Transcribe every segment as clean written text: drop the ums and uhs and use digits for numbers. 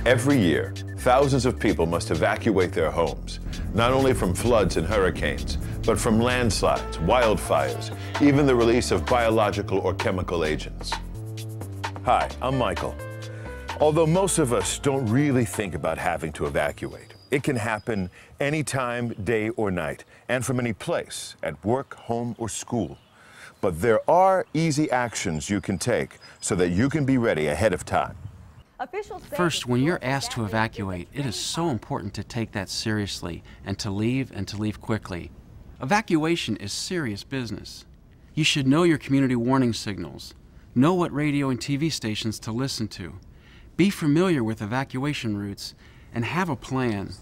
Every year, thousands of people must evacuate their homes, not only from floods and hurricanes, but from landslides, wildfires, even the release of biological or chemical agents. Hi, I'm Michael. Although most of us don't really think about having to evacuate, it can happen anytime, day or night, and from any place, at work, home, or school. But there are easy actions you can take so that you can be ready ahead of time. First, when you're asked to evacuate, it is so important to take that seriously and to leave quickly. Evacuation is serious business. You should know your community warning signals, know what radio and TV stations to listen to, be familiar with evacuation routes, and have a plan.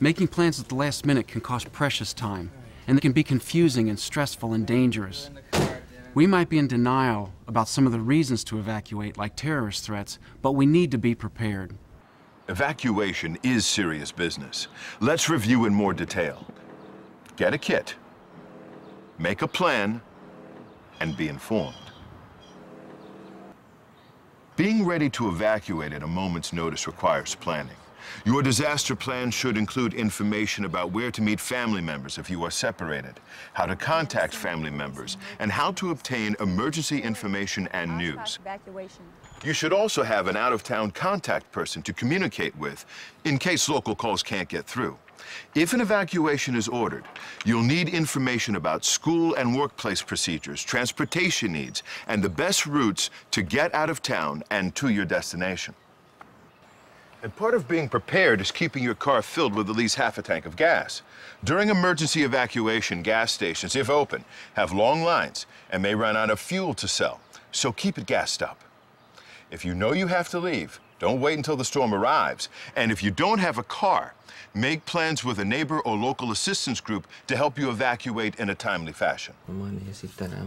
Making plans at the last minute can cost precious time, and it can be confusing and stressful and dangerous. We might be in denial about some of the reasons to evacuate, like terrorist threats, but we need to be prepared. Evacuation is serious business. Let's review in more detail. Get a kit, make a plan, and be informed. Being ready to evacuate at a moment's notice requires planning. Your disaster plan should include information about where to meet family members if you are separated, how to contact family members, and how to obtain emergency information and news. You should also have an out-of-town contact person to communicate with in case local calls can't get through. If an evacuation is ordered, you'll need information about school and workplace procedures, transportation needs, and the best routes to get out of town and to your destination. And part of being prepared is keeping your car filled with at least half a tank of gas. During emergency evacuation, gas stations, if open, have long lines and may run out of fuel to sell, so keep it gassed up. If you know you have to leave, don't wait until the storm arrives. And if you don't have a car, make plans with a neighbor or local assistance group to help you evacuate in a timely fashion.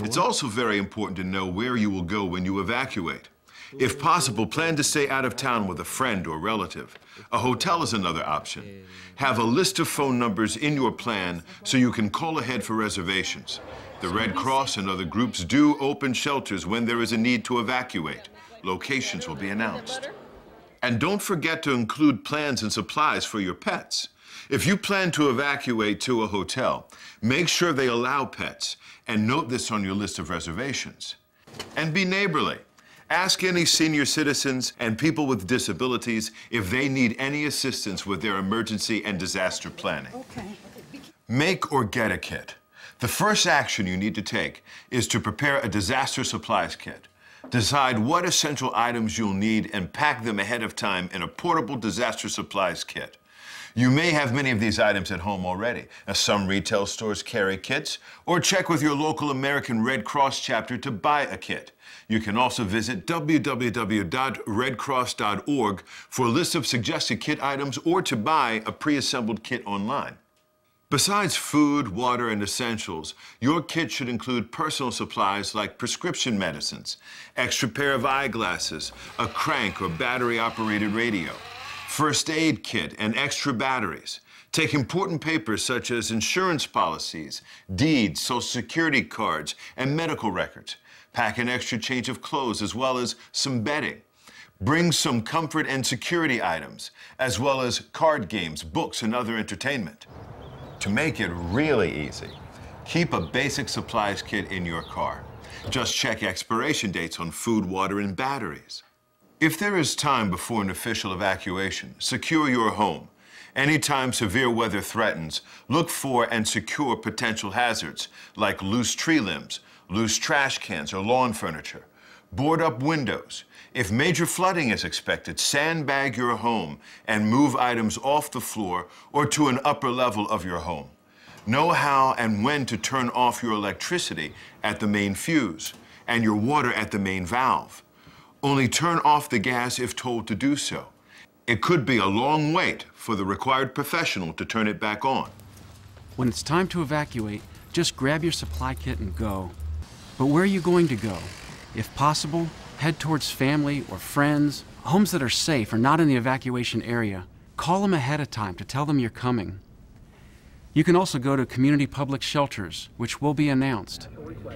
It's also very important to know where you will go when you evacuate. If possible, plan to stay out of town with a friend or relative. A hotel is another option. Have a list of phone numbers in your plan so you can call ahead for reservations. The Red Cross and other groups do open shelters when there is a need to evacuate. Locations will be announced. And don't forget to include plans and supplies for your pets. If you plan to evacuate to a hotel, make sure they allow pets and note this on your list of reservations. And be neighborly. Ask any senior citizens and people with disabilities if they need any assistance with their emergency and disaster planning. Make or get a kit. The first action you need to take is to prepare a disaster supplies kit. Decide what essential items you'll need and pack them ahead of time in a portable disaster supplies kit. You may have many of these items at home already, as some retail stores carry kits, or check with your local American Red Cross chapter to buy a kit. You can also visit www.redcross.org for a list of suggested kit items or to buy a pre-assembled kit online. Besides food, water, and essentials, your kit should include personal supplies like prescription medicines, extra pair of eyeglasses, a crank or battery-operated radio, first aid kit, and extra batteries. Take important papers such as insurance policies, deeds, Social Security cards, and medical records. Pack an extra change of clothes as well as some bedding. Bring some comfort and security items, as well as card games, books, and other entertainment. To make it really easy, keep a basic supplies kit in your car. Just check expiration dates on food, water, and batteries. If there is time before an official evacuation, secure your home. Anytime severe weather threatens, look for and secure potential hazards like loose tree limbs, loose trash cans, or lawn furniture. Board up windows. If major flooding is expected, sandbag your home and move items off the floor or to an upper level of your home. Know how and when to turn off your electricity at the main fuse and your water at the main valve. Only turn off the gas if told to do so. It could be a long wait for the required professional to turn it back on. When it's time to evacuate, just grab your supply kit and go. But where are you going to go? If possible, head towards family or friends, homes that are safe or not in the evacuation area. Call them ahead of time to tell them you're coming. You can also go to community public shelters, which will be announced.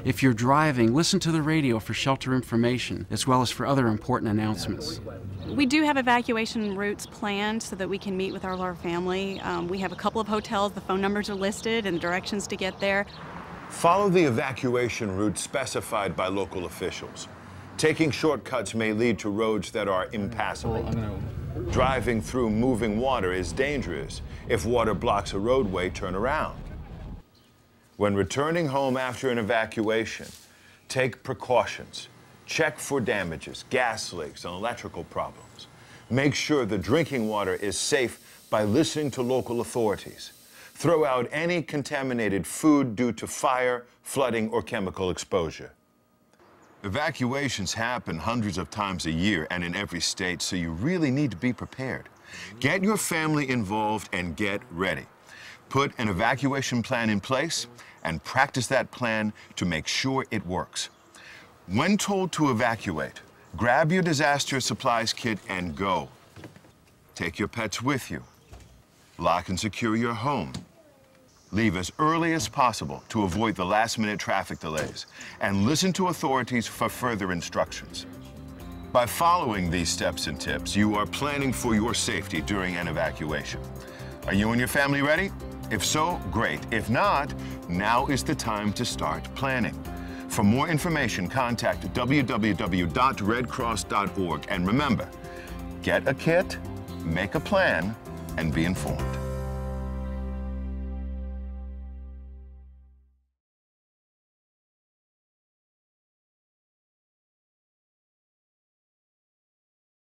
If you're driving, listen to the radio for shelter information, as well as for other important announcements. We do have evacuation routes planned so that we can meet with our family. We have a couple of hotels, the phone numbers are listed and the directions to get there. Follow the evacuation route specified by local officials. Taking shortcuts may lead to roads that are impassable. Driving through moving water is dangerous. If water blocks a roadway, turn around. When returning home after an evacuation, take precautions. Check for damages, gas leaks, and electrical problems. Make sure the drinking water is safe by listening to local authorities. Throw out any contaminated food due to fire, flooding, or chemical exposure. Evacuations happen hundreds of times a year and in every state, so you really need to be prepared. Get your family involved and get ready. Put an evacuation plan in place and practice that plan to make sure it works. When told to evacuate, grab your disaster supplies kit and go. Take your pets with you. Lock and secure your home. Leave as early as possible to avoid the last-minute traffic delays, and listen to authorities for further instructions. By following these steps and tips, you are planning for your safety during an evacuation. Are you and your family ready? If so, great. If not, now is the time to start planning. For more information, contact www.redcross.org. And remember, get a kit, make a plan, and be informed.